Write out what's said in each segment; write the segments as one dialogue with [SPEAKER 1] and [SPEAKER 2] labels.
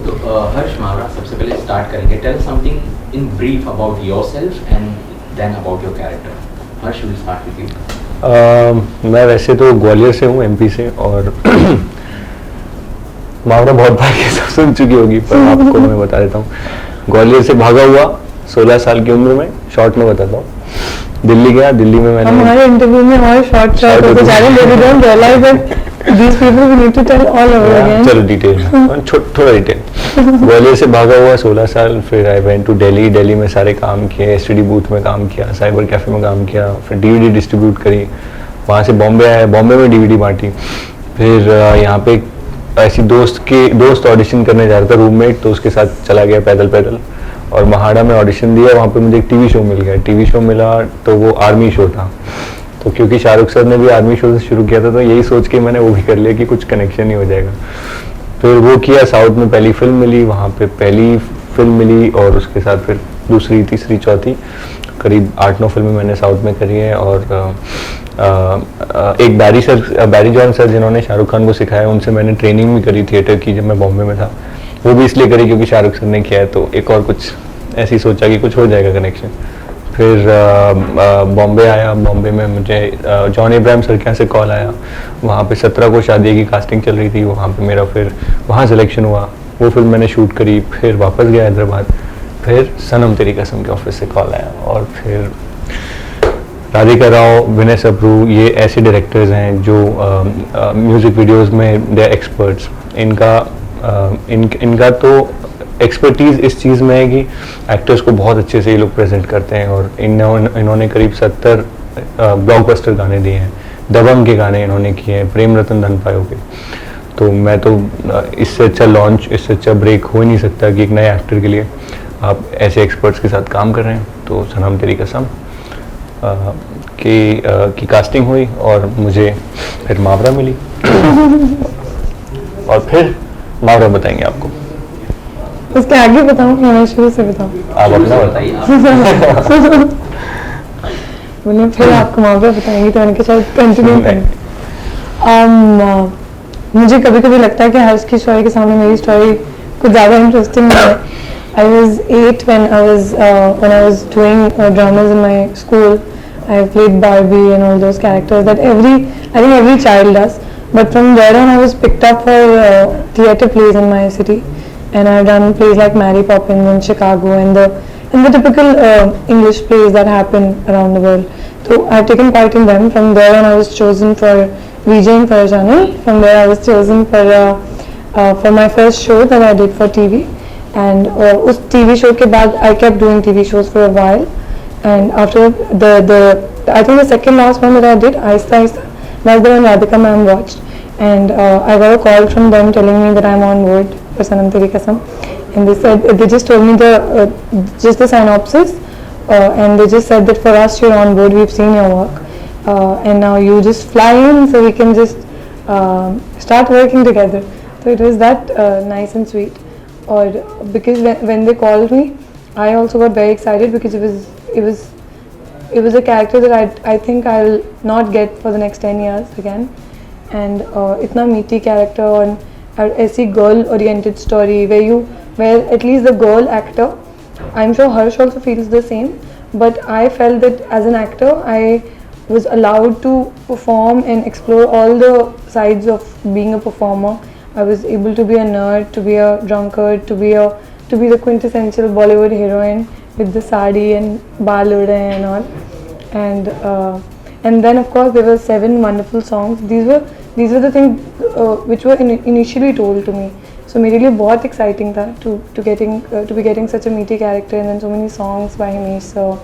[SPEAKER 1] तो हर्ष मावरा, सबसे पहले स्टार्ट करेंगे. Tell something in brief about yourself and then about your character. Harsh, will start with you.
[SPEAKER 2] मैं वैसे तो ग्वालियर से हूँ, एमपी से, और मावरा बहुत बार ये सब सुन चुकी होगी, पर आपको मैं बता देता हूँ. ग्वालियर से भागा हुआ 16 साल की उम्र में, शॉर्ट में बताता हूँ. दिल्ली गया, दिल्ली में मैंने
[SPEAKER 3] हमारे इंटरव्यू में हमारे शॉर्ट होते जा रहे हैं. Don't realise that these people we need to tell all over again.
[SPEAKER 2] चलो डिटेल, थोड़ा डिटेल. ग्वालियर से भागा हुआ 16 साल, फिर I went to Delhi. Delhi में सारे काम किए, एसटीडी बूथ में काम किया, साइबर कैफे में काम किया, फिर डीवीडी डिस्ट्रीब्यूट करी. वहाँ से बॉम्बे आया, बॉम्बे में डीवीडी बांटी. फिर यहाँ पे ऐसी दोस्त ऑडिशन करने जा रहा था, रूममेट, तो उसके साथ चला गया पैदल, और महाड़ा में ऑडिशन दिया. वहाँ पे मुझे एक टीवी शो मिल गया. टीवी शो मिला तो वो आर्मी शो था. तो क्योंकि शाहरुख सर ने भी आर्मी शो से शुरू किया था, तो यही सोच के मैंने वो भी कर लिया कि कुछ कनेक्शन ही हो जाएगा. फिर वो किया. साउथ में पहली फिल्म मिली, वहाँ पे पहली फिल्म मिली, और उसके साथ फिर दूसरी, तीसरी, चौथी, करीब 8-9 फिल्में मैंने साउथ में करी हैं. और एक बैरी जॉन सर जिन्होंने शाहरुख खान को सिखाया, उनसे मैंने ट्रेनिंग भी करी थिएटर की जब मैं बॉम्बे में था. वो भी इसलिए करी क्योंकि शाहरुख सर ने किया है, तो एक और कुछ ऐसी सोचा कि कुछ हो जाएगा कनेक्शन. फिर बॉम्बे आया. बॉम्बे में मुझे जॉन इब्राहिम सर के यहाँ से कॉल आया. वहाँ पे 17 को शादी की कास्टिंग चल रही थी. वहाँ पे मेरा फिर वहाँ सिलेक्शन हुआ. वो फिल्म मैंने शूट करी. फिर वापस गया हैदराबाद. फिर सनम तेरी कसम के ऑफिस से कॉल आया. और फिर राधिका राव, विनय सबरू, ये ऐसे डायरेक्टर्स हैं जो म्यूज़िक वीडियोज़ में दे एक्सपर्ट्स. इनका तो एक्सपर्टीज़ इस चीज़ में है कि एक्टर्स को बहुत अच्छे से ये लोग प्रेजेंट करते हैं. और इन्होंने करीब 70 ब्लॉकबस्टर गाने दिए हैं. दबंग के गाने इन्होंने किए हैं, प्रेम रतन धन पायो के. तो मैं तो इससे अच्छा लॉन्च, इससे अच्छा ब्रेक हो ही नहीं सकता कि एक नए एक्टर के लिए आप ऐसे एक्सपर्ट्स के साथ काम कर रहे हैं. तो सनम तेरी कसम की कास्टिंग हुई और मुझे फिर मावरा मिली. और फिर मावरा बताएंगे आपको.
[SPEAKER 3] उसके आगे बताऊँ कि मैं शुरू से बताऊँ?
[SPEAKER 2] आप अपना बताइए.
[SPEAKER 3] मैंने फिर आपको मावरा बताएंगी, तो मैंने शायद कंटिन्यू करें. मुझे कभी कभी लगता है कि हर्ष की स्टोरी के सामने मेरी स्टोरी कुछ ज़्यादा इंटरेस्टिंग है. I was 8 when I was doing dramas in my school. I played Barbie and all those characters that I think every child does. But from there on, I was picked up for theatre plays in my city, and I've done plays like Mary Poppins in Chicago and the typical English plays that happen around the world. So I've taken part in them. From there on, I was chosen for VJing for a channel. From there, I was chosen for my first show that I did for TV. And उस TV show के बाद I kept doing TV shows for a while. And after I think the second last one that I did, Aista Aista, that's the one Radhika ma'am watched. And I got a call from them telling me that I'm on board for Sanam Teri Kasam. And they just told me just the synopsis, and they just said that for us you're on board, we've seen your work, and now you just fly in so we can just start working together. So it was that nice and sweet. Or because when they called me, I also got very excited because it was a character that I think I'll not get for the next 10 years again. And इतना meaty character और ऐसी girl oriented story where at least the girl actor, I'm sure Harsh also feels the same, but I felt that as an actor I was allowed to perform and explore all the sides of being a performer. I was able to be a nerd, to be a drunkard, to be the quintessential Bollywood heroine with the sari and baal ude and all. And then of course there were 7 wonderful songs. These were the things which were initially told to me. So मेरे लिए बहुत exciting था to be getting such a meaty character, and then so many songs by Himesh sir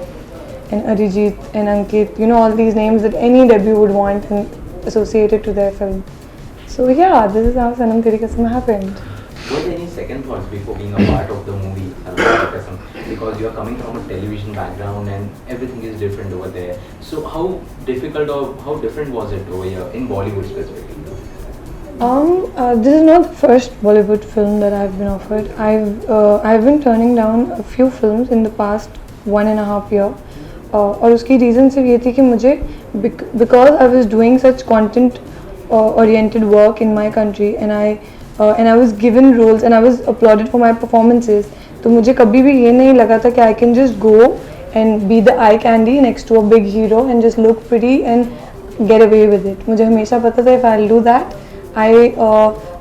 [SPEAKER 3] and Arijit and Ankit, all these names that any debut would want and associated to their film. So yeah, this is how Sanam Teri Kasam happened.
[SPEAKER 1] Were there any second thoughts before being a part of the movie Sanam Teri Kasam? Because you are coming from a television background and everything is different over there. So how difficult or how different was it over here in Bollywood specifically?
[SPEAKER 3] This is not the first Bollywood film that I've been offered. I've been turning down a few films in the past 1.5 years. और उसकी reason सिर्फ ये थी कि मुझे because I was doing such content oriented work in my country, and I and I was given roles and I was applauded for my performances. तो मुझे कभी भी ये नहीं लगा था कि I can just go and be the eye candy next to a big hero and just look pretty and get away with it. मुझे हमेशा पता था if I'll do that, I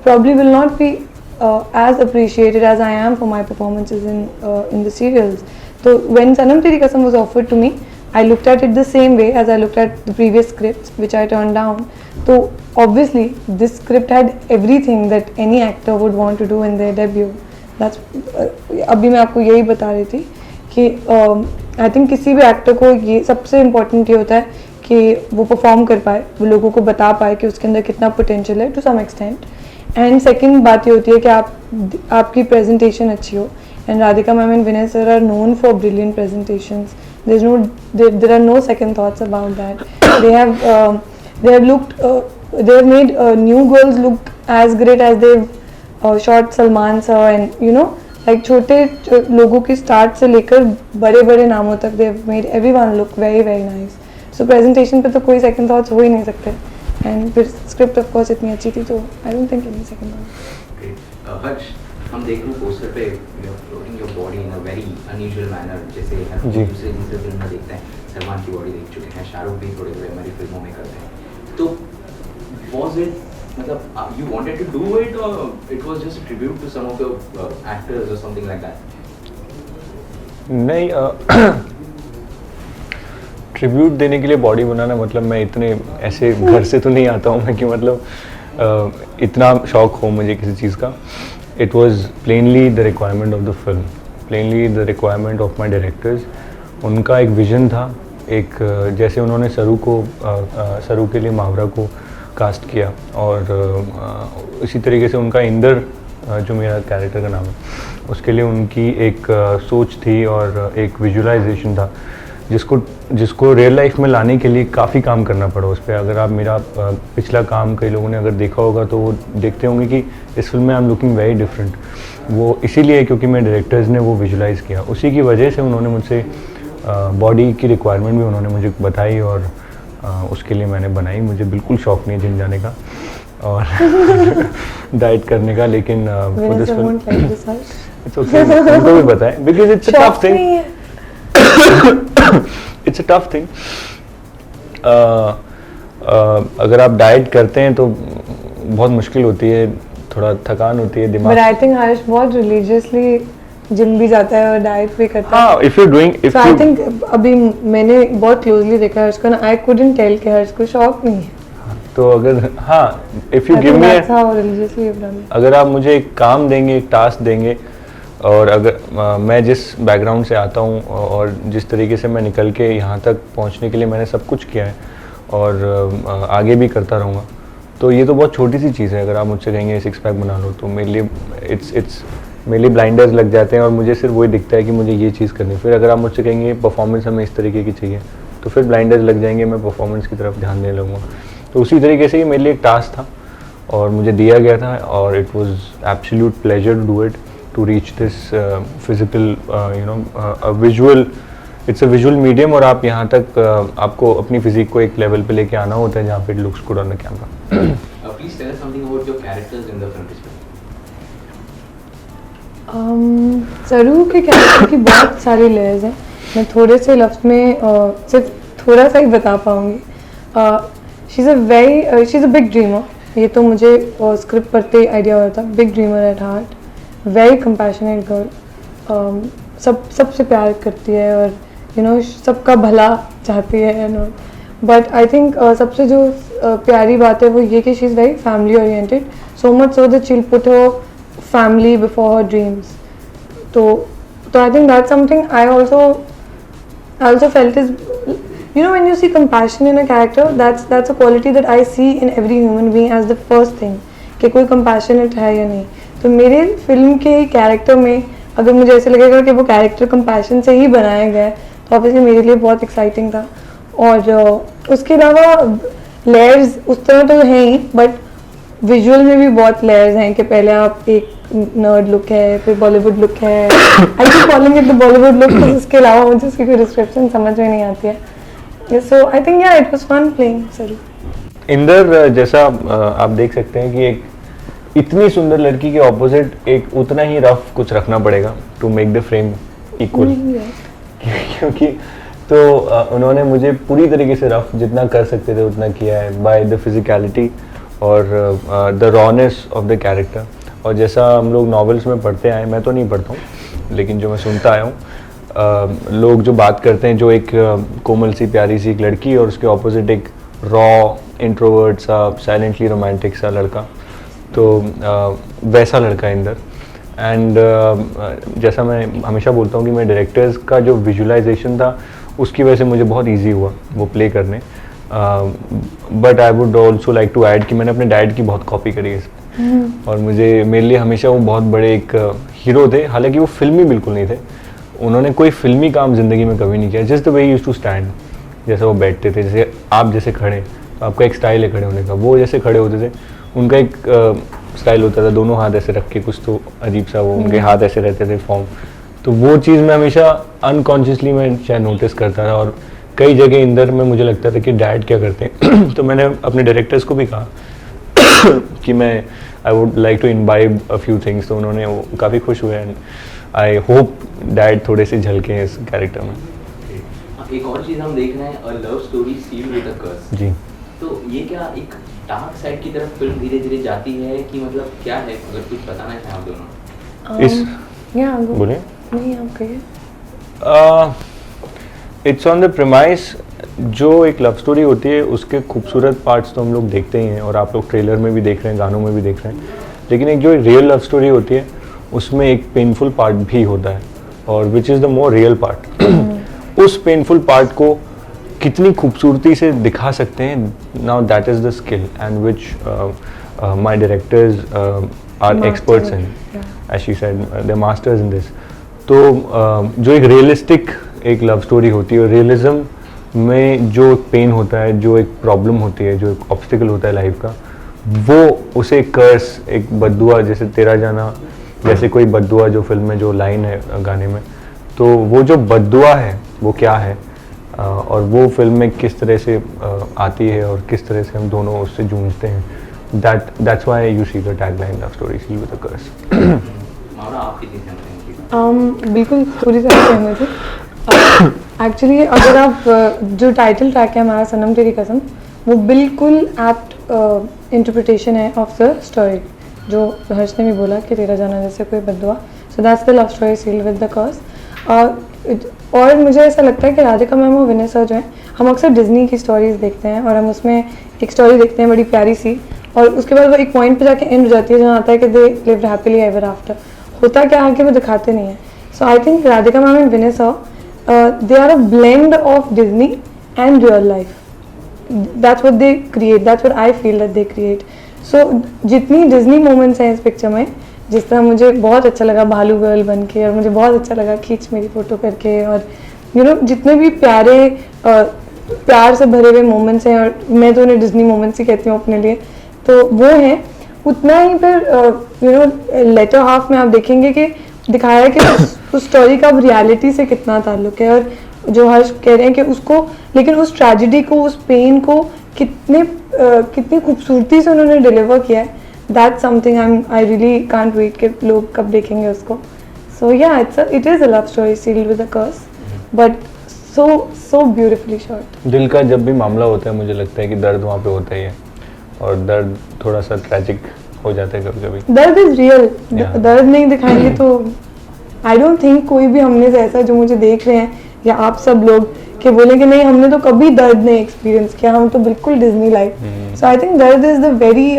[SPEAKER 3] probably will not be as appreciated as I am for my performances in the serials. So when Sanam Teri Kasam was offered to me, I looked at it the same way as I looked at the previous scripts, which I turned down. So obviously, this script had everything that any actor would want to do in their debut. That's अभी मैं आपको यही बता रही थी कि I think किसी भी एक्टर को ये सबसे इम्पोर्टेंट ये होता है कि वो परफॉर्म कर पाए, वो लोगों को बता पाए कि उसके अंदर कितना पोटेंशियल है to some extent. And second बात ये होती है कि आपकी प्रेजेंटेशन अच्छी हो. And Radhika ma'am and Vinay sir are known for brilliant presentations. There are no second thoughts about that. They have looked, they have made new girls look as great as they've shot Salman sir and you know like छोटे लोगों की start से लेकर बड़े नामों तक they have made everyone look very very nice. So presentation पे तो कोई second thoughts हो ही नहीं सकते. And फिर script of course इतनी अच्छी थी तो I don't think any second thoughts.
[SPEAKER 1] Great. Harsh, हम देख रहे हैं पोस्टर पे you are floating your body in a very unusual manner. जैसे हम
[SPEAKER 2] जी.
[SPEAKER 1] दूसरे फिल्म में देखते हैं, सलमान की बॉडी देख चुके हैं, शाहरुख भी थोड़े थोड़े हमारी फिल्मों में करते हैं. तो was it मतलब you wanted to do it or it was just a tribute to some of your actors or something like that?
[SPEAKER 2] नहीं, ट्रिब्यूट देने के लिए बॉडी बनाना मतलब मैं इतने ऐसे घर से तो नहीं आता हूँ मैं कि मतलब इतना शौक हो मुझे किसी चीज़ का. It was plainly the requirement of the film, plainly the requirement of my directors. उनका एक विजन था, एक जैसे उन्होंने सरू के लिए मावरा को कास्ट किया और इसी तरीके से उनका इंदर जो मेरा कैरेक्टर का नाम है उसके लिए उनकी एक सोच थी और एक विजुअलाइजेशन था जिसको रियल लाइफ में लाने के लिए काफ़ी काम करना पड़ा उस पर. अगर आप मेरा पिछला काम कई लोगों ने अगर देखा होगा तो वो देखते होंगे कि इस फिल्म में I am looking very different. वो इसीलिए क्योंकि मेरे डायरेक्टर्स ने वो विजुलाइज़ किया, उसी की वजह से उन्होंने मुझसे बॉडी की रिक्वायरमेंट भी उन्होंने मुझे बताई और उसके लिए मैंने बनाई. मुझे बिल्कुल शौक नहीं जिम जाने का और डाइट करने का, लेकिन इट्स ओके उनको भी बताएं because it's a tough thing. It's a tough thing. अगर आप डाइट करते हैं तो बहुत मुश्किल होती है, थोड़ा थकान होती है दिमाग.
[SPEAKER 3] But I think हर्ष बहुत religiously जिम भी जाता है और डाइट भी करता है.
[SPEAKER 2] हाँ, if you're doing, if
[SPEAKER 3] so
[SPEAKER 2] you,
[SPEAKER 3] I think अभी मैंने बहुत क्लोजली देखा हर्ष को ना, I couldn't tell कि हर्ष को शौक नहीं है.
[SPEAKER 2] तो अगर हाँ, if you
[SPEAKER 3] I
[SPEAKER 2] give
[SPEAKER 3] think
[SPEAKER 2] me
[SPEAKER 3] that's how religiously you've done it.
[SPEAKER 2] अगर आप मुझे एक काम देंगे, एक टास्क देंगे और अगर मैं जिस बैकग्राउंड से आता हूँ और जिस तरीके से मैं निकल के यहाँ तक पहुँचने के लिए मैंने सब कुछ किया है और आगे भी करता रहूँगा, तो ये तो बहुत छोटी सी चीज़ है. अगर आप मुझसे कहेंगे सिक्स पैक बना लो तो मेरे लिए मेरे लिए ब्लाइंडर्स लग जाते हैं और मुझे सिर्फ वही दिखता है कि मुझे ये चीज़ करनी है. फिर अगर आप मुझसे कहेंगे परफॉर्मेंस हमें इस तरीके की चाहिए तो फिर ब्लाइंडर्स लग जाएंगे, मैं परफॉर्मेंस की तरफ ध्यान देने लगूँगा. तो उसी तरीके से ये मेरे लिए एक टास्क था और मुझे दिया गया था और it was absolute pleasure to do it, to reach this physical visual. It's a visual medium और आप यहाँ तक आपको अपनी फिजिक को एक लेवल पे लेके आना होता है जहाँ पे it looks good on the camera.
[SPEAKER 1] Please tell us something about your characters in the film.
[SPEAKER 3] सरू के कैरेक्टर की बहुत सारी लेयर्स हैं. मैं थोड़े से लफ्ज़ में सिर्फ थोड़ा सा ही बता पाऊँगी. She is a big dreamer. ये तो मुझे स्क्रिप्ट पढ़ते ही आइडिया हुआ था. Big dreamer at heart, very compassionate girl. सबसे प्यार करती है और यू नो सबका भला चाहती है and all. But I think सबसे जो प्यारी बात है वो ये कि she is very family oriented, so much so that she will put her family before her dreams. So I think that's something I also felt is, you know, when you see compassion in a character, that's a quality that I see in every human being as the first thing कि कोई compassionate है या नहीं. तो मेरे film के character में अगर मुझे ऐसे लगेगा कि वो कैरेक्टर compassion से ही बनाया गया है तो obviously मेरे लिए बहुत exciting था. और उसके अलावा लेयर्स उस तरह तो हैं ही, बट विजुअल में भी बहुत लेयर्स हैं कि पहले आप एक नर्ड लुक है, फिर बॉलीवुड लुक है. I keep calling it the Bollywood look, तो इसके अलावा मुझे उसकी कोई डिस्क्रिप्शन समझ में नहीं आती है. सो आई थिंक या इट वाज फन प्लेइंग सरू.
[SPEAKER 2] इंदर जैसा आप देख सकते हैं कि एक इतनी सुंदर लड़की के ऑपोजिट एक उतना ही रफ कुछ रखना पड़ेगा to make the frame equal. क्योंकि तो उन्होंने मुझे पूरी तरीके से रफ जितना कर सकते थे उतना किया है बाय द फिजिकलिटी और the rawness of the character. और जैसा हम लोग नॉवेल्स में पढ़ते आए, मैं तो नहीं पढ़ता हूँ लेकिन जो मैं सुनता आया हूँ, लोग जो बात करते हैं, जो एक कोमल सी प्यारी सी एक लड़की और उसके ऑपोजिट एक रॉ इंट्रोवर्ट सा साइलेंटली रोमांटिक सा लड़का, तो वैसा लड़का इंदर। एंड जैसा मैं हमेशा बोलता हूँ कि मैं डायरेक्टर्स का जो विजुअलाइजेशन था उसकी वजह से मुझे बहुत इजी हुआ वो प्ले करने। But I would also like to add कि मैंने अपने डैड की बहुत कॉपी करी है इसमें। और मुझे मेरे लिए हमेशा वो बहुत बड़े एक हीरो थे, हालांकि वो फिल्मी बिल्कुल नहीं थे। उन्होंने कोई फिल्मी काम ज़िंदगी में कभी नहीं किया। Just the way use to stand, जैसे वो बैठते थे, जैसे आप जैसे खड़े, तो आपका एक स्टाइल है खड़े होने का, वो जैसे खड़े होते थे उनका एक स्टाइल होता था, दोनों हाथ ऐसे रख के, कुछ तो अजीब सा वो उनके हाथ ऐसे रहते थे फॉर्म। तो वो चीज़ मैं हमेशा अनकॉन्शियसली मैं शायद नोटिस करता था। और कई जगह इंदर में मुझे लगता था कि डैड क्या करते हैं तो मैंने अपने डायरेक्टर्स को भी कहा कि मैं I would like to imbibe a few things. तो उन्होंने वो काफ़ी खुश हुए एंड आई होप डैड थोड़े से झलके हैं इस कैरेक्टर में।
[SPEAKER 1] एक और चीज़ हम देख रहे हैं, a love story sealed with a curse.
[SPEAKER 2] जी,
[SPEAKER 1] तो ये क्या एक डार्क साइड की तरफ फिल्म धीरे धीरे जाती है कि मतलब क्या है, अगर कुछ बताना चाहें आप दोनों?
[SPEAKER 2] इस बोलिए।
[SPEAKER 3] नहीं, आप कहिए।
[SPEAKER 2] इट्स ऑन द प्रेमाइस, जो एक लव स्टोरी होती है उसके खूबसूरत पार्ट्स तो हम लोग देखते ही हैं और आप लोग ट्रेलर में भी देख रहे हैं, गानों में भी देख रहे हैं। लेकिन एक जो रियल लव स्टोरी होती है उसमें एक पेनफुल पार्ट भी होता है, और which is the more real part. उस पेनफुल पार्ट को कितनी खूबसूरती से दिखा सकते हैं, now that is the skill and which my directors are experts in, as she said, they masters in this. तो जो एक रियलिस्टिक एक लव स्टोरी होती है, और रियलिज्म में जो पेन होता है, जो एक प्रॉब्लम होती है, जो एक ऑब्स्टिकल होता है लाइफ का, वो उसे कर्स, एक बद्दुआ, जैसे तेरा जाना जैसे कोई बद्दुआ जो फिल्म में जो लाइन है गाने में, तो वो जो बद्दुआ है वो क्या है और वो फिल्म में किस तरह से आती है और किस तरह से हम दोनों उससे जूझते हैं। That's why you see the tagline love story sealed with a curse.
[SPEAKER 1] Mawra, आप कितनी सहमत हैं?
[SPEAKER 3] बिल्कुल पूरी तरह सहमत हूँ। एक्चुअली अगर आप जो टाइटल ट्रैक है हमारा सनम तेरी कसम, वो बिल्कुल एप्ट इंटरप्रिटेशन है ऑफ द स्टोरी, जो हर्ष ने भी बोला कि तेरा जाना जैसे कोई बद्दुआ। So that's the love story sealed with the curse. और मुझे ऐसा लगता है कि राधिका मैम और विनय सर जो हैं, हम अक्सर डिज्नी की स्टोरीज देखते हैं और हम उसमें एक स्टोरी देखते हैं बड़ी प्यारी सी, और उसके बाद वो एक पॉइंट पे जाके एंड हो जाती है जहाँ आता है कि they lived happily ever after. होता क्या है कि वो दिखाते नहीं है। So I think Radhika ma'am and Vinay sir, they are a blend of Disney and real life. That's what they create. That's what I feel that they create. So जितनी Disney moments हैं इस पिक्चर में, जिस तरह मुझे बहुत अच्छा लगा भालू गर्ल बन के, और मुझे बहुत अच्छा लगा खींच मेरी फोटो करके, और यू नो जितने भी प्यारे प्यार से भरे हुए मोमेंट्स हैं, और मैं तो उन्हें डिज्नी मोमेंट्स ही कहती हूँ अपने लिए, तो वो हैं। उतना ही फिर यू नो लेटर हाफ में आप देखेंगे कि दिखाया है कि उस स्टोरी का अब रियलिटी से कितना ताल्लुक है, और जो हर्ष कह रहे हैं कि उसको, लेकिन उस ट्रेजेडी को, उस पेन को कितनी खूबसूरती से उन्होंने डिलीवर किया है। That's something I really can't wait कि लोग कब देखेंगे उसको। So yeah it is a love story sealed with a curse, but so beautifully shot.
[SPEAKER 2] दिल का जब भी मामला होता है मुझे लगता है कि दर्द वहाँ पे होता ही है, और दर्द थोड़ा सा ट्रेजिक हो जाता है कभी कभी।
[SPEAKER 3] दर्द इज रियल, दर्द नहीं दिखाएंगे तो आई डोंट थिंक कोई भी हमने से ऐसा जो मुझे देख रहे हैं या आप सब लोग कि बोले कि नहीं हमने तो कभी दर्द नहीं एक्सपीरियंस किया, हम तो बिल्कुल Disney life. So I think dard is the very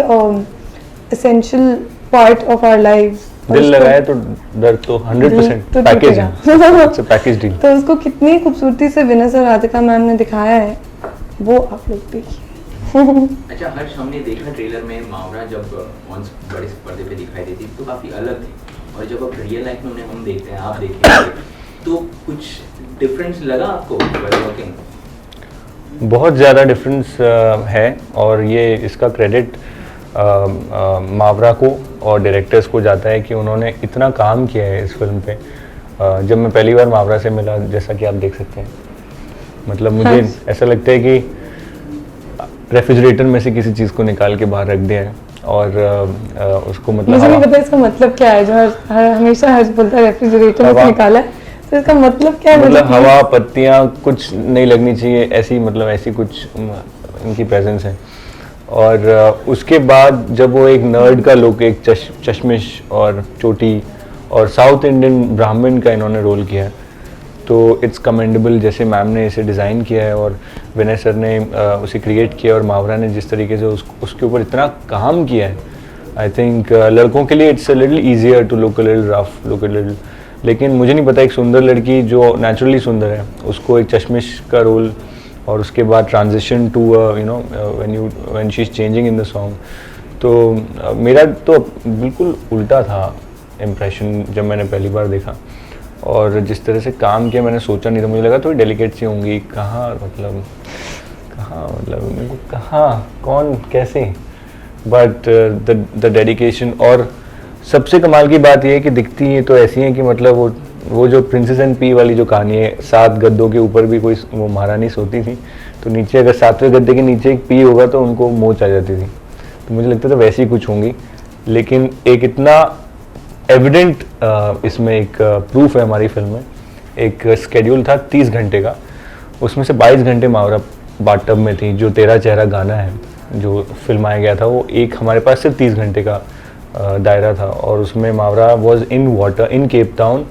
[SPEAKER 3] essential part of our lives.
[SPEAKER 2] दिल लगाए तो दर्द तो 100% पैकेज है, इट्स अ पैकेज डील।
[SPEAKER 3] तो उसको कितनी खूबसूरती से विनय सर राधिका मैम ने दिखाया है, वो आप लोग देखिए।
[SPEAKER 1] अच्छा हर्ष, हमने देखा ट्रेलर में मावरा जब वंस बड़े पर्दे पे दिखाई देती तो काफ़ी अलग थी, और जब अब रियल लाइफ में उन्हें हम देखते हैं, आप देखेंगे तो कुछ डिफरेंस लगा आपको वर्किंग?
[SPEAKER 2] बहुत ज़्यादा डिफरेंस है, और ये इसका क्रेडिट मावरा को और डायरेक्टर्स को जाता है कि उन्होंने इतना काम किया है इस फिल्म पे। जब मैं पहली बार मावरा से मिला, जैसा कि आप देख सकते हैं, मतलब मुझे ऐसा लगता है कि रेफ्रिजरेटर में से किसी चीज़ को निकाल के बाहर रख दिया है और उसको मतलब
[SPEAKER 3] मुझे नहीं
[SPEAKER 2] हवा-
[SPEAKER 3] पता इसका मतलब क्या है, जो हमेशा हर्ष बोलता है रेफ्रिजरेटर में
[SPEAKER 2] हवा-
[SPEAKER 3] से निकाला है, तो इसका मतलब क्या है?
[SPEAKER 2] मतलब
[SPEAKER 3] मुझे
[SPEAKER 2] हवा पत्तियाँ कुछ नहीं लगनी चाहिए ऐसी, मतलब ऐसी कुछ इनकी प्रेजेंस है। और उसके बाद जब वो एक नर्ड का लुक, एक चश्मिश और चोटी और साउथ इंडियन ब्राह्मण का इन्होंने रोल किया है, तो इट्स कमेंडेबल जैसे मैम ने इसे डिज़ाइन किया है और विनय सर ने उसे क्रिएट किया और मावरा ने जिस तरीके से उसके ऊपर इतना काम किया है। आई थिंक लड़कों के लिए it's a little easier to look a little rough, look a little, लेकिन मुझे नहीं पता एक सुंदर लड़की जो नेचुरली सुंदर है उसको एक चश्मिश का रोल और उसके बाद transition to you know when she is changing in the song. तो मेरा तो बिल्कुल उल्टा था इम्प्रेशन जब मैंने पहली बार देखा, और जिस तरह से काम किया मैंने सोचा नहीं था। मुझे लगा थोड़ी डेलिकेट सी होंगी, कहाँ मतलब मेरे को कहाँ कौन कैसे, बट द डेडिकेशन। और सबसे कमाल की बात यह है कि दिखती हैं तो ऐसी हैं कि मतलब वो जो प्रिंसेस एंड पी वाली जो कहानी है, 7 गद्दों के ऊपर भी कोई वो महारानी सोती थी, तो नीचे अगर 7वें गद्दे के नीचे एक पी होगा तो उनको मोच आ जाती थी। तो मुझे लगता था वैसी ही कुछ होंगी, लेकिन एक इतना एविडेंट इसमें एक प्रूफ है हमारी फिल्म में। एक स्केड्यूल था 30 घंटे का, उसमें से 22 घंटे मावरा बाथटब में थी। जो तेरा चेहरा गाना है जो फिल्माया गया था, वो एक हमारे पास सिर्फ 30 घंटे का दायरा था, और उसमें Mawra was in water in Cape Town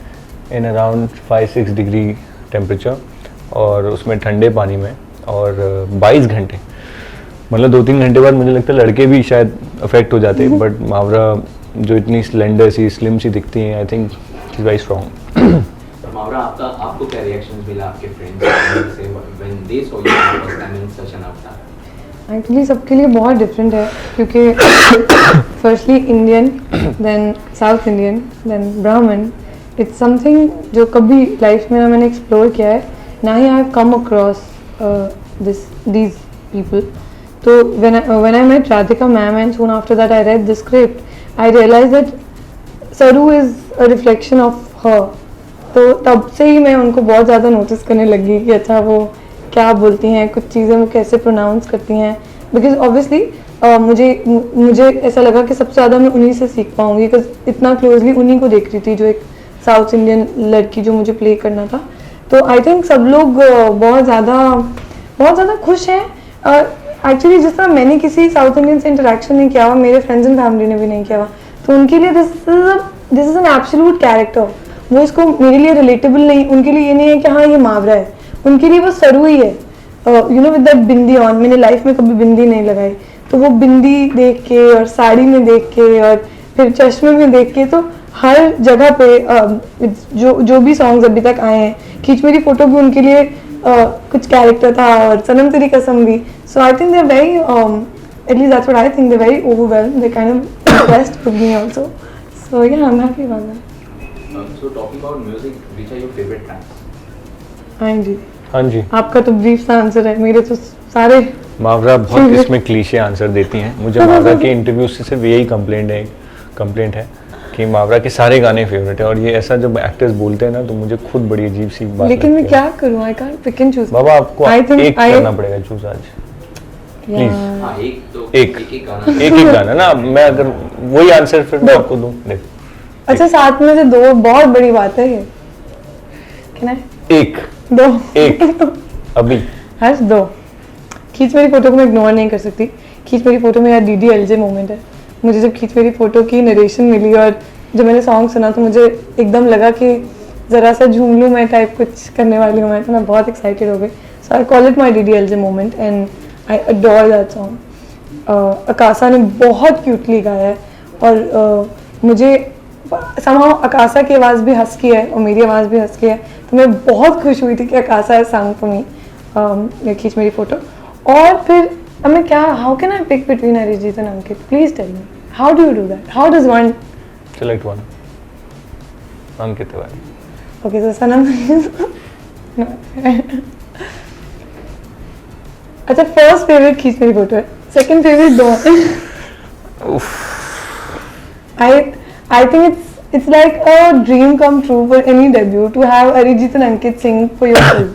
[SPEAKER 2] in around 5-6 degree temperature, और उसमें ठंडे पानी में, और 22 घंटे, मतलब 2-3 घंटे बाद मुझे लगता है लड़के भी शायद अफेक्ट हो जाते, बट मावरा जो इतनी स्लेंडर सी स्लिम सी दिखती हैं, I think she is very strong.
[SPEAKER 1] Mawra, आपको क्या रिएक्शंस मिला आपके फ्रेंड्स से when they saw you first time in such an avatar?
[SPEAKER 3] Actually सबके लिए बहुत डिफरेंट है, क्योंकि firstly Indian, then South Indian, then Brahmin. It's something जो कभी लाइफ में मैंने एक्सप्लोर किया है, ना ही I have come across these people. तो when I met Radhika ma'am and soon after that I read the script, I realized that Saru is a reflection of her. तो तब से ही मैं उनको बहुत ज़्यादा नोटिस करने लगी कि अच्छा वो क्या बोलती हैं, कुछ चीज़ें वो कैसे प्रोनाउंस करती हैं, बिकॉज ऑब्वियसली मुझे ऐसा लगा कि सबसे ज़्यादा मैं उन्हीं से सीख पाऊँगी, बिकॉज इतना क्लोजली उन्हीं को देख रही थी, जो एक साउथ इंडियन लड़की जो मुझे प्ले करना था। तो आई थिंक सब लोग बहुत ज़्यादा खुश हैं। एक्चुअली जिस तरह मैंने किसी साउथ इंडियन से इंटरेक्शन नहीं किया हुआ, मेरे फ्रेंड्स एंड फैमिली ने भी नहीं किया हुआ, तो उनके लिए this is an absolute character. वो इसको मेरे लिए रिलेटेबल नहीं, उनके लिए ये नहीं है कि हाँ ये मावरा है, उनके लिए वो सरू ही है। You know with that bindi on, मैंने लाइफ में कभी बिंदी नहीं लगाई, तो वो बिंदी देख के और साड़ी में देख के और फिर चश्मे में देख के, तो हर जगह पे जो भी सॉन्ग्स अभी तक आए हैं, खींच मेरी फोटो भी उनके लिए कुछ कैरेक्टर था, और सनम तेरी कसम भी। So I think they are very, at least that's what I think, they're very overwhelmed, they're kind of impressed with me also. So yeah, I'm happy about that.
[SPEAKER 1] So talking about music, which are your favorite tracks?
[SPEAKER 3] हाँ जी,
[SPEAKER 2] हाँ जी,
[SPEAKER 3] आपका तो brief सा answer है, मेरे तो सारे।
[SPEAKER 2] मावरा बहुत इसमें क्लीशे आंसर देती हैं। मुझे मावरा के इंटरव्यू से सिर्फ यही कंप्लेंट है कि मावरा के सारे गाने फेवरेट है, और ये ऐसा जब एक्टर्स बोलते हैं ना तो मुझे खुद बड़ी अजीब सी बात
[SPEAKER 3] लेकिन मैं
[SPEAKER 2] लगती है।
[SPEAKER 3] क्या करूँ, I can't pick and choose.
[SPEAKER 2] बाबा आपको
[SPEAKER 3] I think
[SPEAKER 2] एक करना पड़ेगा चूज आज, प्लीज।
[SPEAKER 1] हाँ,
[SPEAKER 2] एक
[SPEAKER 1] गाना।
[SPEAKER 2] एक गाना ना, मैं अगर वही आंसर फिर मैं आपको दूं। देख,
[SPEAKER 3] अच्छा, 7 में से 2 बहुत बड़ी बात है ये। क्या है?
[SPEAKER 2] एक
[SPEAKER 3] 2
[SPEAKER 2] एक अभी
[SPEAKER 3] हर्ष 2। खींच मेरी फोटो को मैं इग्नोर नहीं कर सकती। खींच मेरी फोटो मेरा DDLJ मोमेंट है। मुझे जब खींच मेरी फोटो की नरेशन मिली और जब मैंने सॉन्ग सुना, तो मुझे एकदम लगा कि ज़रा सा झूम लूँ मैं, टाइप कुछ करने वाली हूँ मैं, तो मैं बहुत एक्साइटेड हो गई। So I call it my DDLJ moment and I adore that song. Akasa ने बहुत क्यूटली गाया है, और मुझे somehow अकासा की आवाज़ भी हस्की है और मेरी आवाज़ भी हस्की है, तो मैं बहुत खुश हुई थी कि अकासा है सांग फॉर मी, खींच मेरी फोटो। और फिर अब मैं क्या, how can I pick between Arijit and Ankit? Please tell me, how do you do that? How does one
[SPEAKER 2] select one? Ankit Tiwari.
[SPEAKER 3] Okay, so Sanam. अच्छा, फर्स्ट फेवरेट खींच मेरी फोटो है, second favourite 2। I think it's like a dream come true for any debut to have Arijit and Ankit sing for your film,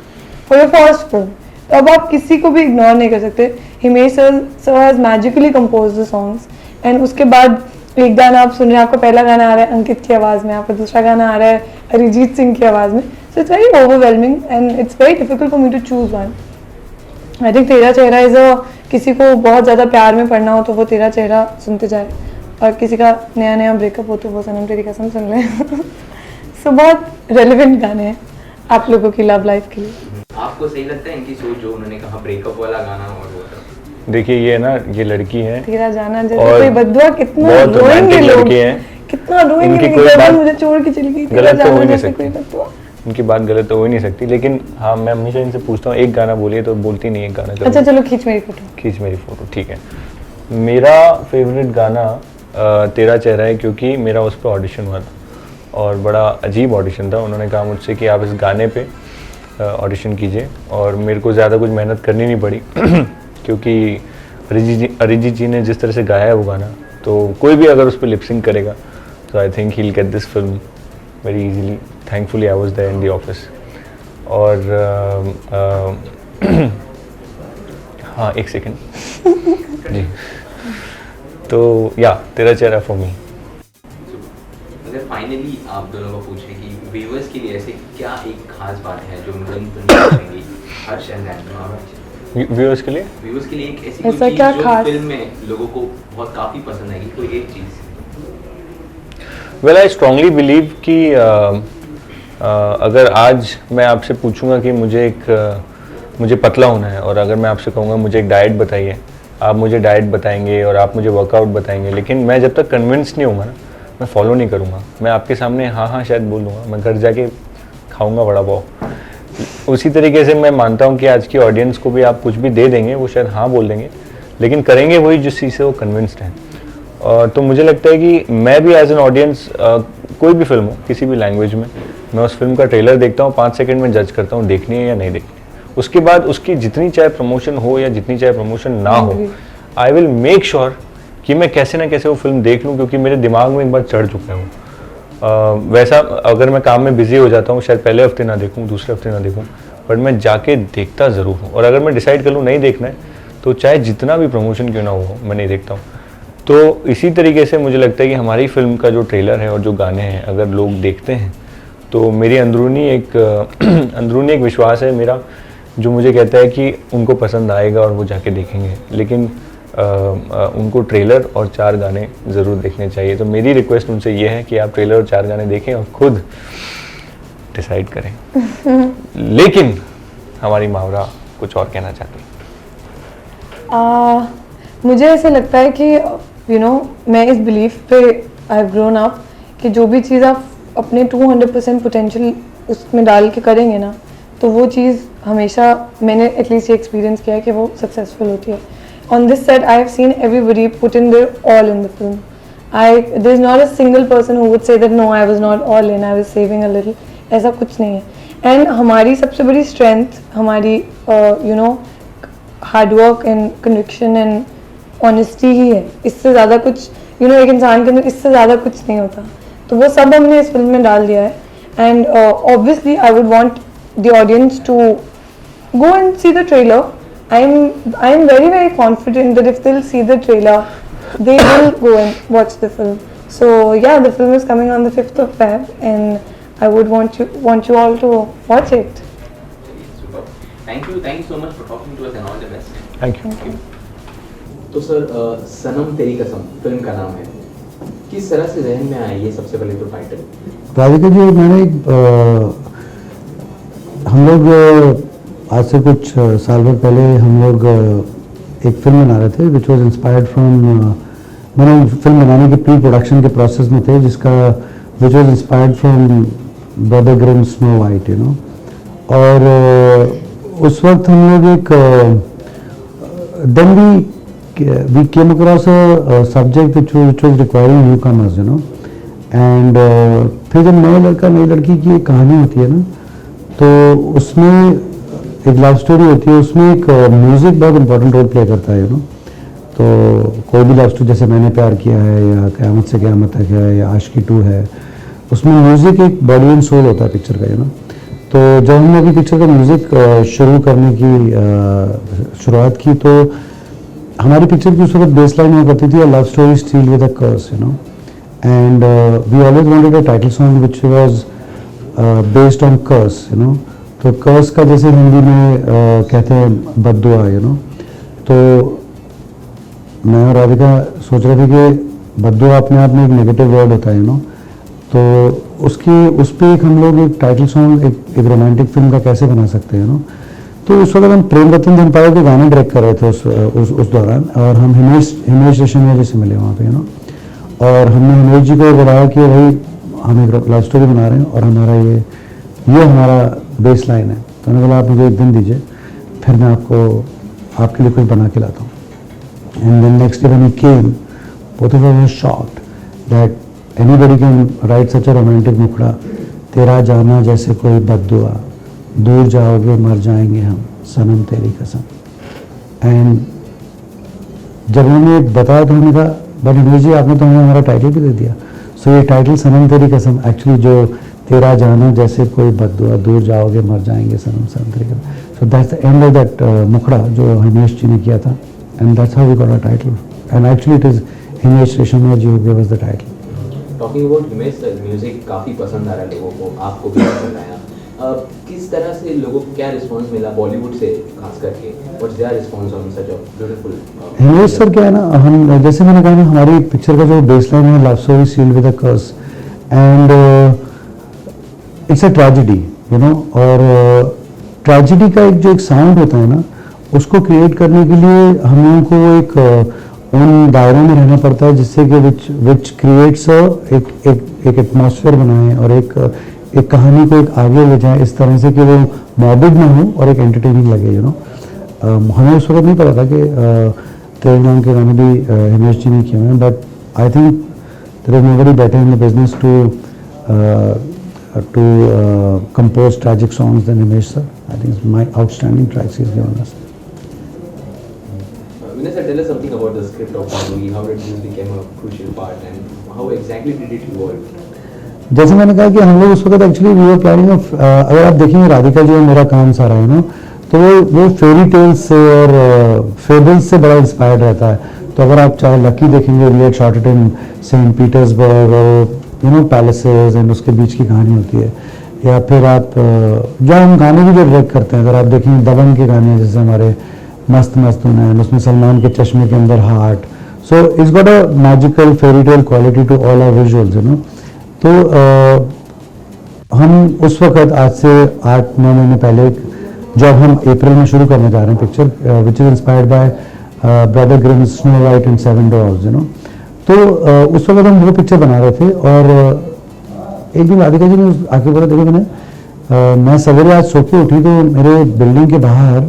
[SPEAKER 3] for your first film. तो अब आप किसी को भी ignore नहीं कर सकते। Himesh sir has magically composed the songs and उसके बाद एक गाना आप सुन रहे हैं, आपका पहला गाना आ रहा है अंकित की आवाज़ में, आपका दूसरा गाना आ रहा है अरिजीत सिंह की आवाज़ में. So it's very overwhelming and it's very difficult for me to choose one. I think तेरा चेहरा इज़ अ, किसी को बहुत ज़्यादा प्यार में पड़ना हो तो वो तेरा चेहरा सुनते जाए, और किसी का नया नया ब्रेकअप हो तो वो सनम तेरी कसम सुन ले. सो बहुत रेलिवेंट गाने हैं आप लोगों की लव लाइफ के लिए.
[SPEAKER 1] आपको सही लगता है इनकी सोच जो उन्होंने कहा ब्रेकअप वाला गाना और वो था?
[SPEAKER 2] देखिए ये ना, ये लड़की है
[SPEAKER 3] तेरा जाना जैसे
[SPEAKER 2] और
[SPEAKER 3] कोई बद्दुआ, कितना
[SPEAKER 2] बहुत
[SPEAKER 3] रोएंगे
[SPEAKER 2] romantic
[SPEAKER 3] लोग,
[SPEAKER 2] लड़की हैं.
[SPEAKER 3] कितना रोएंगे,
[SPEAKER 2] इनकी
[SPEAKER 3] लेकिन
[SPEAKER 2] कोई
[SPEAKER 3] गर्दन
[SPEAKER 2] बात
[SPEAKER 3] मुझे छोड़ के चली गई, तेरा
[SPEAKER 2] गलत तो हो
[SPEAKER 3] जाना
[SPEAKER 2] ही नहीं
[SPEAKER 3] जैसे कोई
[SPEAKER 2] सकती.
[SPEAKER 3] बद्दुआ.
[SPEAKER 2] उनकी बात गलत तो हो ही नहीं सकती, लेकिन हाँ मैं हमेशा इनसे पूछता हूँ एक गाना बोलिए तो बोलती नहीं एक गाना.
[SPEAKER 3] अच्छा चलो खींच मेरी फोटो.
[SPEAKER 2] खींच मेरी फोटो, ठीक है. मेरा फेवरेट गाना तेरा चेहरा है, क्योंकि मेरा उस पर ऑडिशन हुआ था और बड़ा अजीब ऑडिशन था. उन्होंने कहा मुझसे कि आप इस गाने पे ऑडिशन कीजिए, और मेरे को ज़्यादा कुछ मेहनत करनी नहीं पड़ी क्योंकि अरिजीत जी ने जिस तरह से गाया है वो गाना, तो कोई भी अगर उस पर लिपसिंग करेगा तो I think he will get this film very easily. Thankfully I was there in the office. और हाँ एक सेकेंड जी. तो या तेरा चेहरा फॉर मी.
[SPEAKER 1] अगर फाइनली आप दोनों को पूछे कि व्यूअर्स के लिए ऐसे क्या एक खास बात है जो फिल्म करेंगी हर्ष एंड
[SPEAKER 2] व्यूअर्स के लिए?
[SPEAKER 1] व्यूअर्स के लिए एक ऐसी
[SPEAKER 3] ऐसा
[SPEAKER 1] कोई चीज
[SPEAKER 3] क्या
[SPEAKER 1] जो
[SPEAKER 3] खास?
[SPEAKER 1] फिल्म में लोगों को बहुत काफी पसंद आएगी, कोई एक चीज.
[SPEAKER 2] वेल आई स्ट्रांगली बिलीव कि अगर आज मैं आपसे पूछूंगा कि मुझे पतला होना है, और अगर मैं आपसे कहूँगा मुझे एक डाइट बताइए, आप मुझे डाइट बताएंगे और आप मुझे वर्कआउट बताएंगे, लेकिन मैं जब तक कन्विंस नहीं होऊंगा ना, मैं फॉलो नहीं करूँगा. मैं आपके सामने हाँ शायद बोल दूँगा, मैं घर जाके खाऊँगा वड़ा पाव. उसी तरीके से मैं मानता हूँ कि आज की ऑडियंस को भी आप कुछ भी दे देंगे, वो शायद हाँ बोल देंगे, लेकिन करेंगे वही जिस चीज़ से वो कन्विंस्ड हैं. तो मुझे लगता है कि मैं भी एज एन ऑडियंस, कोई भी फिल्म हो किसी भी लैंग्वेज में, मैं उस फिल्म का ट्रेलर देखता हूँ, 5 सेकंड में जज करता हूँ देखनी है या नहीं देखनी. उसके बाद उसकी जितनी चाहे प्रमोशन हो या जितनी चाहे प्रमोशन ना हो, आई विल मेक श्योर कि मैं कैसे ना कैसे वो फिल्म देख लूँ, क्योंकि मेरे दिमाग में एक बार चढ़ चुका है वो. वैसा अगर मैं काम में बिजी हो जाता हूँ, शायद पहले हफ्ते ना देखूँ, दूसरे हफ्ते ना देखूँ, बट मैं जाके देखता ज़रूर हूँ. और अगर मैं डिसाइड कर लूँ नहीं देखना है, तो चाहे जितना भी प्रमोशन क्यों ना हो, मैं नहीं देखता हूँ. तो इसी तरीके से मुझे लगता है कि हमारी फिल्म का जो ट्रेलर है और जो गाने हैं अगर लोग देखते हैं, तो मेरी अंदरूनी एक विश्वास है मेरा, जो मुझे कहता है कि उनको पसंद आएगा और वो जाके देखेंगे. लेकिन उनको ट्रेलर और 4 गाने ज़रूर देखने चाहिए. तो मेरी रिक्वेस्ट उनसे ये है कि आप ट्रेलर और 4 गाने देखें और खुद डिसाइड करें. लेकिन हमारी मावरा कुछ और कहना चाहती है.
[SPEAKER 3] मुझे ऐसा लगता है कि मैं इस बिलीफ पे आई हैव ग्रोन अप कि जो भी चीज़ आप अपने 200% पोटेंशियल उसमें डाल के करेंगे ना, तो वो चीज़ हमेशा, मैंने एटलीस्ट ये एक्सपीरियंस किया है कि वो सक्सेसफुल होती है. On this set I have seen everybody put in their all in the film. There is not a single person who would say that no I was not all in, I was saving a little. ऐसा कुछ नहीं है. And हमारी सबसे बड़ी strength हमारी hard work and conviction and honesty ही है. इससे ज़्यादा कुछ एक इंसान के अंदर इससे ज़्यादा कुछ नहीं होता. तो वो सब हमने इस फिल्म में डाल दिया है. And obviously I would want the audience to go and see the trailer. I am very confident that if they'll see the trailer, they will go and watch the film. So yeah, the film is coming on the 5th of Feb, and I would want you all to watch it.
[SPEAKER 1] Super. Thank you so much for talking to us and all the best.
[SPEAKER 2] Thank you.
[SPEAKER 1] तो sir, सनम तेरी कसम film का नाम है, किस तरह से जहन में आया ये सबसे पहले तो टाइटल?
[SPEAKER 4] राधिका जी, मैंने हम लोग आज से कुछ साल भर पहले हम लोग एक फिल्म बना रहे थे विच वॉज इंस्पायर्ड फ्रॉम, मैंने फिल्म बनाने के प्री प्रोडक्शन के प्रोसेस में थे, जिसका which was inspired from brother Grimm Snow White और उस वक्त हम लोग एक then we came across a subject which was requiring newcomers and फिर जब नए लड़का नई लड़की की एक कहानी होती है ना, तो उसमें एक लव स्टोरी होती है, उसमें एक म्यूज़िक बहुत इंपॉर्टेंट रोल प्ले करता है तो कोई भी लव स्टोरी, जैसे मैंने प्यार किया है या क़यामत से क़यामत तक है या आशिकी 2 है, उसमें म्यूज़िक एक बॉडी एंड सोल होता है पिक्चर का तो जब हमने अभी पिक्चर का म्यूज़िक शुरू करने की शुरुआत की, तो हमारी पिक्चर की उस वक्त बेस लाइन हुआ करती थी, लव स्टोरी स्टील with a curse, you know, and we always wanted a title song which was based on curse, you know. तो कर्स का जैसे हिंदी में कहते हैं बद्दुआ, यू नो. तो मैं और राधिका सोच रहे थे कि बद्दुआ अपने आप में एक नेगेटिव वर्ड होता है, यू नो. तो उस पर एक हम लोग एक टाइटल सॉन्ग एक रोमांटिक फिल्म का कैसे बना सकते हैं, यू नो. तो उस वक्त हम प्रेम रतन धनपाल के गाने डायरेक्ट कर रहे थे उस दौरान, और हम हिमेश रेशमिया जी से मिले वहाँ पे, यू नो. और हमने हिमेश जी को बताया कि भाई हम एक लव स्टोरी बना रहे हैं और हमारा ये हमारा बेस लाइन है. तो उन्होंने बोला आप मुझे एक दिन दीजिए, फिर मैं आपके लिए कुछ बना के लाता हूँ. And then next day when he came, both of us were shocked that anybody can write such a romantic मुखड़ा. तेरा जाना जैसे कोई बद्दुआ, दूर जाओगे मर जाएंगे हम, सनम तेरी कसम. एंड जब उन्होंने बताया तो हमने कहा बट हिमेश जी आपने तो हमें हमारा टाइटल भी दे दिया. सो ये टाइटल सनम तेरी कसम एक्चुअली जो तेरा जाना जैसे कोई बद्दुआ, दूर जाओगे मर जाएंगे सनम Sanam Teri Kasam. So that's the end of that मुखड़ा जो हिमेश जी ने किया था, and that's how we got a title. And actually it is Himesh Reshammiya ji who give us the title.
[SPEAKER 1] Talking about Himesh sir, music काफ़ी पसंद आ रहा है लोगों को, आपको भी पसंद आया. किस तरह से लोगों को क्या रिस्पांस मिला बॉलीवुड से खास करके? What's their response on such a beautiful?
[SPEAKER 4] Himesh sir क्या है ना, हम जैसे मैंने कहा ना हमारी पिक्चर का जो बेसलाइन है love story sealed with a curse, and it's a tragedy, you know. और ट्रेजेडी का एक जो एक साउंड होता है ना, उसको क्रिएट करने के लिए हम लोगों को एक उन दायरों में रहना पड़ता है जिससे कि विच क्रिएट्स एक एटमॉस्फेयर बनाए और एक कहानी को एक आगे ले जाए इस तरह से कि वो मॉर्बिड ना हो और एक एंटरटेनिंग लगे, यू नो. हमें उस वक्त नहीं पता था कि तेरे नाम के गाने भी हिमेश जी ने किए हैं, but I think there is nobody better in the business to compose tragic songs than Himesh sir. I think my outstanding tracks is given us.
[SPEAKER 1] Vinay sir, tell us something about the script of the movie. How did this become a crucial part, and how exactly did it evolve?
[SPEAKER 4] जैसे मैंने कहा कि हम लोग उस वक्त actually we were planning of, अगर आप देखेंगे राधिका जी और मेरा काम सारा है ना, तो वो फेरी टेल्स से और फेबल्स से बड़ा इंस्पायर्ड रहता है. तो अगर आप चाहे लकी देखेंगे, we had shot it in Saint Petersburg और यू नो पैलेसेस एंड उसके बीच की कहानी होती है. या फिर आप या हम गाने भी जो डायरेक्ट करते हैं, अगर आप देखेंगे दबंग के गाने जैसे हमारे मस्त मस्त होना, उसमें सलमान के चश्मे के अंदर heart. So it's got a magical fairy tale quality to all our visuals, you know. तो हम उस वक्त आज से 8-9 महीने पहले, जब हम अप्रैल में शुरू करने जा रहे हैं picture which is inspired by brother Grimes snow white and 7 dogs, you know. तो उस वक्त हम वो पिक्चर बना रहे थे और एक दिन राधिका जी ने आके बोला देखो मैं सवेरे आज सो के उठी तो मेरे बिल्डिंग के बाहर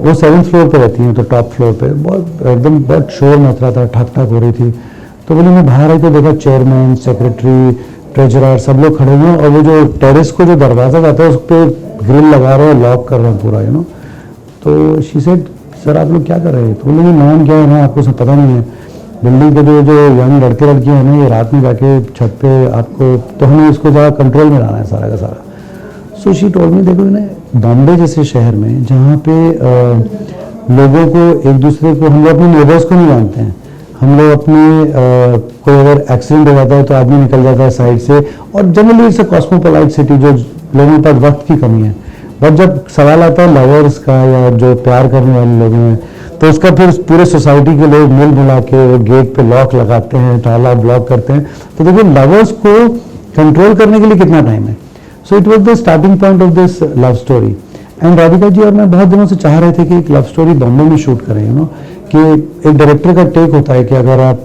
[SPEAKER 4] वो 7th फ्लोर पे रहती हैं, तो टॉप फ्लोर पे बहुत शोर मच रहा था, ठक ठक हो रही थी. तो बोली मैं बाहर आई तो देखा चेयरमैन, सेक्रेटरी, ट्रेजरर सब लोग खड़े हुए हैं और वो जो टेरेस को जो दरवाज़ा जाता है उस पर ग्रिल लगा रहे हैं, लॉक कर रहे हैं पूरा, यू नो. तो शी सेड सर आप लोग क्या कर रहे हैं? तो बोले नाम क्या है ना आपको सब पता नहीं है. बिल्डिंग के जो यंग लड़के लड़कियाँ हैं ना, ये रात में जाके छत पे आपको, तो हमें इसको ज़्यादा कंट्रोल में लाना है सारा का सारा. सो शी टोल्ड मी देखो ना, बॉम्बे जैसे शहर में जहाँ पे लोगों को एक दूसरे को, हम लोग अपने नेबर्स को नहीं जानते हैं, हम लोग अपने कोई अगर एक्सीडेंट हो जाता है तो आदमी निकल जाता है साइड से, और जनरली इट्स अ कॉस्मोपोलाइट सिटी जो लोगों के पास वक्त की कमी है. बट जब सवाल आता है लवर्स का या जो प्यार करने वाले लोग हैं, तो उसका फिर पूरे सोसाइटी के लोग मिल मिला के वो गेट पे लॉक लगाते हैं, ताला ब्लॉक करते हैं. तो देखिए लवर्स को कंट्रोल करने के लिए कितना टाइम है. So it was the starting point of this love story. And Radhika ji और मैं बहुत दिनों से चाह रहे थे कि एक लव स्टोरी बॉम्बे में शूट करें, यू नो. कि एक डायरेक्टर का टेक होता है कि अगर आप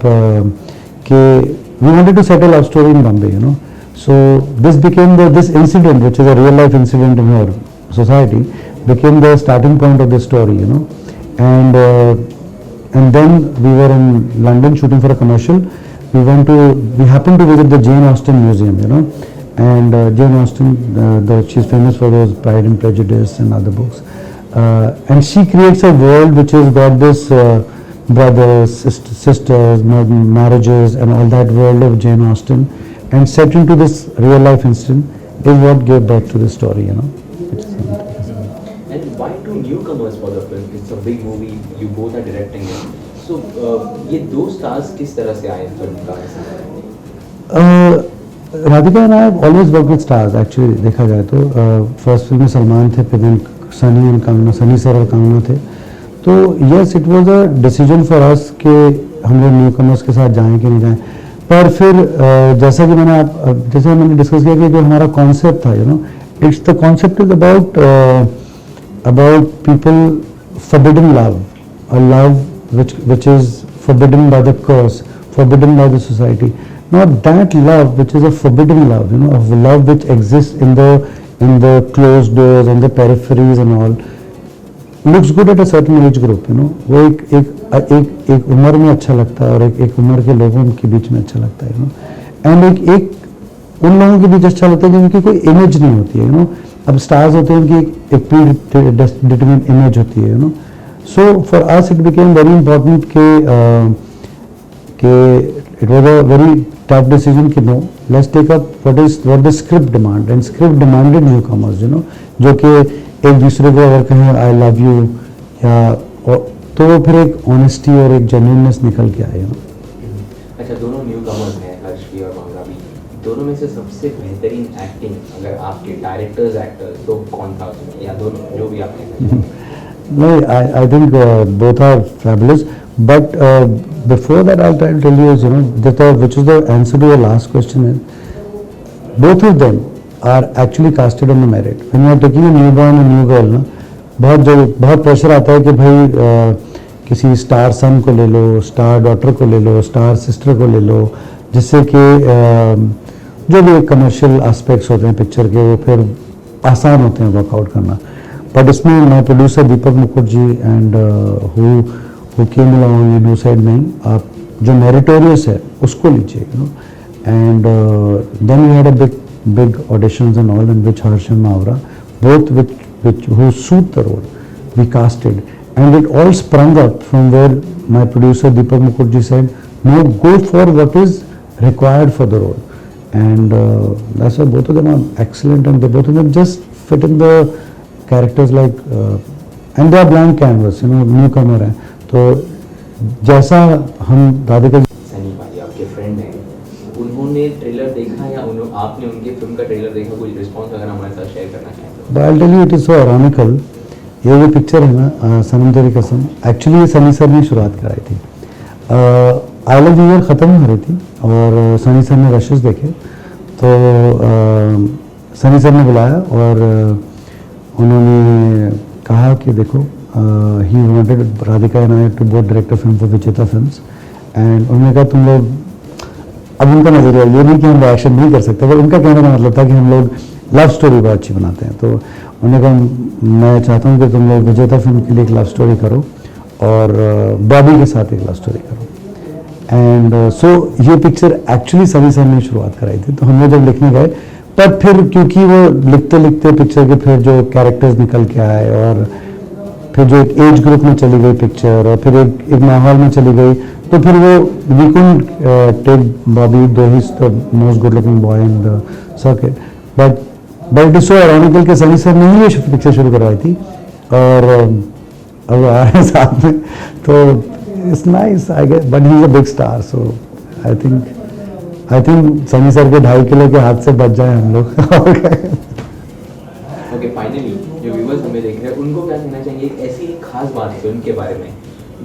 [SPEAKER 4] कि we wanted to set a love story in Bombay, you know. So this became this incident which is a real life incident in our society became the starting point of the story, you know. And then we were in London shooting for a commercial. We happened to visit the Jane Austen Museum, you know. And Jane Austen, she's famous for those Pride and Prejudice and other books. And she creates a world which has got this brothers, sisters, marriages and all that world of Jane Austen, and set into this real life incident is what gave birth to the story, you know.
[SPEAKER 1] And why to two newcomers for the film. It's a big movie. You both are directing it. So ये दो stars किस तरह से आए film का?
[SPEAKER 4] Radhika and I have always work with stars actually देखा जाए तो फर्स्ट फिल्म में सलमान थे, फिर सनी एंड कंगना, सनी सर और कंगना थे। तो yes it was a decision for us कि हम लोग न्यू कमर्स के साथ जाएं कि नहीं जाएं। पर फिर जैसा कि मैंने डिस्कस किया कि जो हमारा कॉन्सेप्ट था it's the concept is about people forbidden love, a love which is forbidden by the curse, forbidden by the society. Now that love which is a forbidden love, a love which exists in the closed doors and the peripheries and all, looks good at a certain age group, वो एक उम्र में अच्छा लगता है और एक उम्र के लोगों के बीच में अच्छा लगता है, एंड एक उन लोगों के बीच अच्छा लगता है जिनकी कोई इमेज नहीं होती है, अब स्टार्स होते हैं उनकी एक प्री डिटरमाइंड इमेज होती है, so for us it became very important कि it was a very tough decision कि no let's take up what the script demand, and script demanded newcomers जो कि एक दूसरे को अगर कहें आई लव यू या तो वो फिर एक ऑनेस्टी और एक जेन्युइननेस निकल के आए।
[SPEAKER 1] अच्छा, दोनों न्यू कमर्स हैं, हर्षवी और भावना भी। दोनों में से सबसे बेहतरीन एक्टिंग अगर आपके डायरेक्टर्स एक्टर्स तो कौन था उसमें, या दोनों जो भी आपने?
[SPEAKER 4] No, I think both are fabulous. But before that, I'll try to tell you is, which is the answer to your last question is, both of them are actually casted on the merit. When you are taking a newborn and new girl, बहुत pressure आता है कि भाई किसी star सन को ले लो, star daughter को ले लो, स्टार सिस्टर को ले लो, जिससे कि जो भी कमर्शियल एस्पेक्ट्स होते हैं पिक्चर के वो फिर आसान होते हैं वर्कआउट करना। बट इसमें my producer Deepak Mukherjee and who came along and who said नहीं, आप जो मेरिटोरियस है उसको लीजिए, and then we had a big auditions and all in which Harsh and Mawra both which who suit the role we casted, and it all sprung up from where my producer Deepak Mukherjee said no, go for what is required for the role, and that's why both of them are excellent, and both of them just fit in the characters like and they are blank canvas, newcomer हैं, तो जैसा हम राधिका
[SPEAKER 1] सनी भाई आपके friend हैं, उन्होंने trailer देखा या आपने उनके फिल्म का ट्रेलर देखा, कोई रिस्पॉन्स अगर हमारे साथ शेयर करना चाहें तो?
[SPEAKER 4] But I'll tell you, it is so ironical. ये जो पिक्चर है ना सनम तेरी कसम, एक्चुअली सनी सर ने शुरुआत कराई थी। आई लव यू ईयर ख़त्म हो रही थी और सनी सर ने रशेस देखे, तो सनी सर ने बुलाया और उन्होंने कहा कि देखो he wanted Radhika and I to both direct film for Vijeta Films, and उन्होंने कहा तुम लोग, अब उनका नजरिया ये नहीं कि हम रिएक्शन नहीं कर सकते, पर उनका कहने का मतलब था कि हम लोग लव स्टोरी बहुत अच्छी बनाते हैं, तो उन्होंने कहा मैं चाहता हूँ कि तुम लोग विजेता फिल्म के लिए एक लव स्टोरी करो और बॉबी के साथ एक लव स्टोरी करो, एंड सो ये पिक्चर एक्चुअली सनी सर ने शुरुआत कराई थी। तो हम लोग जब लिखने गए, पर फिर क्योंकि वो लिखते लिखते पिक्चर के फिर जो कैरेक्टर्स निकल के आए और फिर जो एक एज ग्रुप में चली गई पिक्चर और फिर एक माहौल में चली गई, तो फिर वो वी कुडंट टेक बॉबी दो he is the most good looking boy in the circuit, but it is so ironical कि सनी सर ने ही ये पिक्चर शुरू करवाई थी और अब आ रहे हैं साथ में, तो it's nice I guess, but he is a big star, so I think Sunny sir के 2.5 किलो के हाथ से बच जाए हम लोग।
[SPEAKER 1] ओके, फाइनली जो व्यूअर्स हमें देख रहे हैं उनको क्या कहना चाहिए एक ऐसी खास बात फिल्म के बारे में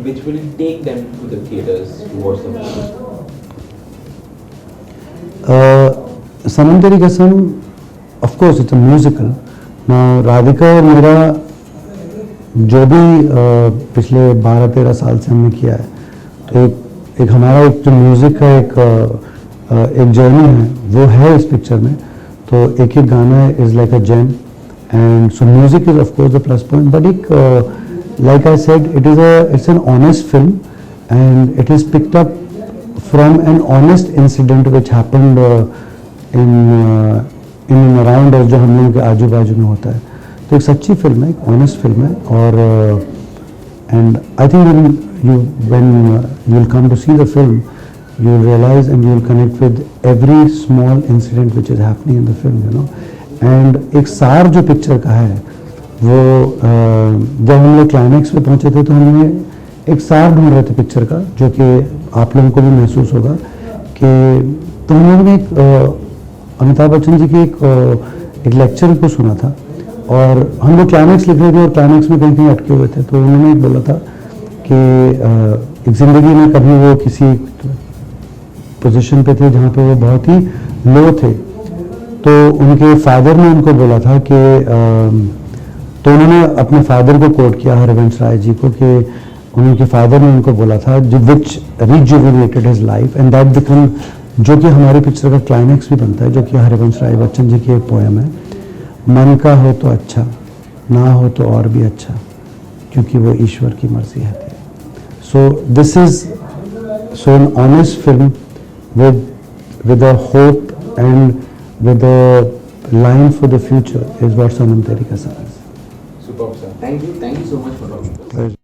[SPEAKER 1] which will take them to the theaters to watch the movie?
[SPEAKER 4] सनम तेरी कसम, of course it's a musical. Now Radhika और मेरा जो भी पिछले 12-13 साल से हमने किया है, तो एक हमारा एक जो म्यूजिक का एक जर्नी है वो है इस पिक्चर में, तो एक गाना is like a gem, and so music is of course the plus point, but एक like I said, it's an honest film, and it is picked up from an honest incident which happened in and around us, जो हम लोगों के आजू बाजू में होता है, तो एक सच्ची फिल्म है, एक honest फिल्म है, और and I think when you'll come to see the film, you'll realize and you'll connect with every small incident which is happening in the film, and एक सार जो पिक्चर का है वो जब हम लोग क्लाइमैक्स पे पहुंचे थे तो हमने एक सार ढूंढ रहे थे पिक्चर का, जो कि आप लोगों को भी महसूस होगा कि तो हम लोगों ने एक अमिताभ बच्चन जी की एक लेक्चर को सुना था, और हम लोग क्लाइमैक्स लिख रहे थे और क्लाइमैक्स में कहीं कहीं अटके हुए थे। तो उन्होंने एक बोला था कि एक ज़िंदगी में कभी वो किसी पोजीशन पे थे जहाँ पे वो बहुत ही लो थे, तो उनके फादर ने उनको बोला था कि तो उन्होंने अपने फादर को कोट किया, हरिवंश राय जी को, कि उनके फादर ने उनको बोला था which rejuvenated his life and that become, जो कि हमारी पिक्चर का क्लाइमैक्स भी बनता है, जो कि हरिवंश राय बच्चन जी की एक पोएम है, मन का हो तो अच्छा, ना हो तो और भी अच्छा, क्योंकि वो ईश्वर की मर्जी है। So this is so an honest film with a hope and with a line for the future is what Sanam Teri Kasam is.
[SPEAKER 1] Superb, sir. Thank you so much for talking to us.
[SPEAKER 4] Pleasure.